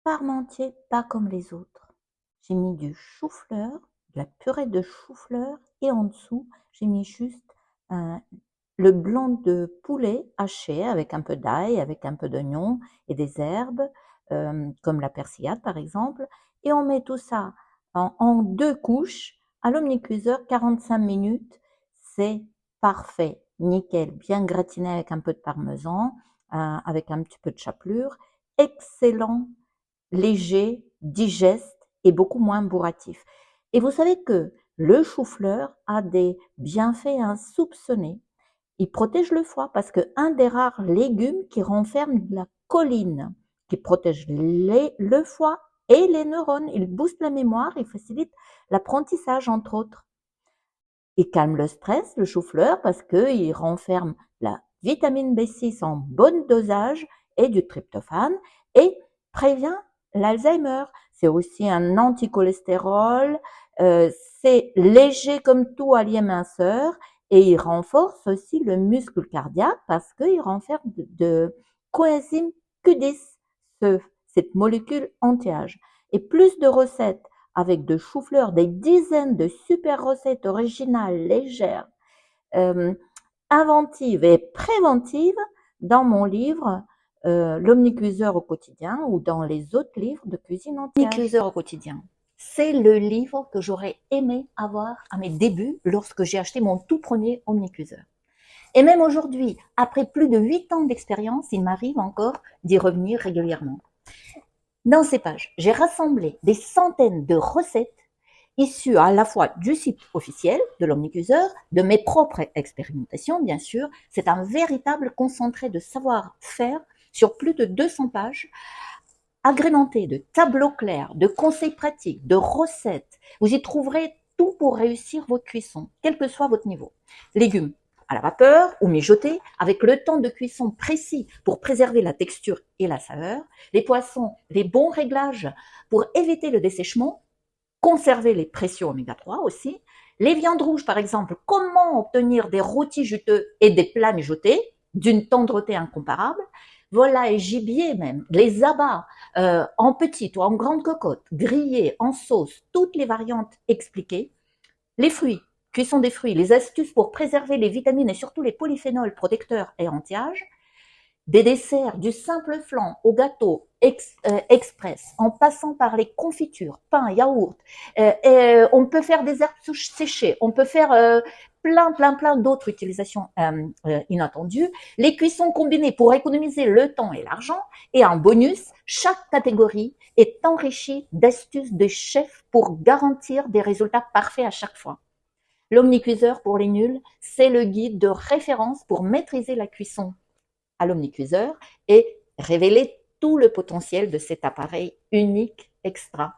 parmentier pas comme les autres. J'ai mis du chou-fleur, de la purée de chou-fleur et en dessous, j'ai mis juste le blanc de poulet haché avec un peu d'ail, avec un peu d'oignon et des herbes, comme la persillade par exemple. Et on met tout ça en 2 couches à l'omnicuiseur 45 minutes. C'est parfait, nickel, bien gratiné avec un peu de parmesan, avec un petit peu de chapelure. Excellent, léger, digeste et beaucoup moins bourratif. Et vous savez que le chou-fleur a des bienfaits insoupçonnés. Il protège le foie parce que un des rares légumes qui renferme de la choline, qui protège le foie et les neurones. Il booste la mémoire, il facilite l'apprentissage entre autres. Il calme le stress, le chou-fleur, parce qu'il renferme la vitamine B6 en bon dosage et du tryptophane et prévient l'Alzheimer. C'est aussi un anticholestérol, c'est léger comme tout allié minceur et il renforce aussi le muscle cardiaque parce qu'il renferme de coenzyme Q10, cette molécule anti-âge. Et plus de recettes avec de chou-fleur, des dizaines de super recettes originales, légères, euh, inventives et préventives dans mon livre L'omnicuiseur au quotidien ou dans les autres livres de cuisine entière. L'omnicuiseur au quotidien, c'est le livre que j'aurais aimé avoir à mes débuts lorsque j'ai acheté mon tout premier omnicuiseur. Et même aujourd'hui, après plus de 8 ans d'expérience, il m'arrive encore d'y revenir régulièrement. Dans ces pages, j'ai rassemblé des centaines de recettes issues à la fois du site officiel de l'omnicuiseur, de mes propres expérimentations, bien sûr. C'est un véritable concentré de savoir-faire sur plus de 200 pages, agrémenté de tableaux clairs, de conseils pratiques, de recettes. Vous y trouverez tout pour réussir votre cuisson, quel que soit votre niveau. Légumes à la vapeur ou mijotés, avec le temps de cuisson précis pour préserver la texture et la saveur. Les poissons, les bons réglages pour éviter le dessèchement, conserver les précieux oméga 3 aussi. Les viandes rouges, par exemple, comment obtenir des rôtis juteux et des plats mijotés d'une tendreté incomparable. Volaille, gibier même, les abats en petites ou en grandes cocottes, grillés, en sauce, toutes les variantes expliquées. Les fruits, cuisson des fruits, les astuces pour préserver les vitamines et surtout les polyphénols protecteurs et anti-âge. Des desserts, du simple flan au gâteau express, en passant par les confitures, pain, yaourt. On peut faire des herbes séchées, on peut faire plein d'autres utilisations inattendues. Les cuissons combinées pour économiser le temps et l'argent. Et en bonus, chaque catégorie est enrichie d'astuces de chefs pour garantir des résultats parfaits à chaque fois. L'omnicuiseur pour les nuls, c'est le guide de référence pour maîtriser la cuisson à l'omnicuiseur et révéler tout le potentiel de cet appareil unique, extra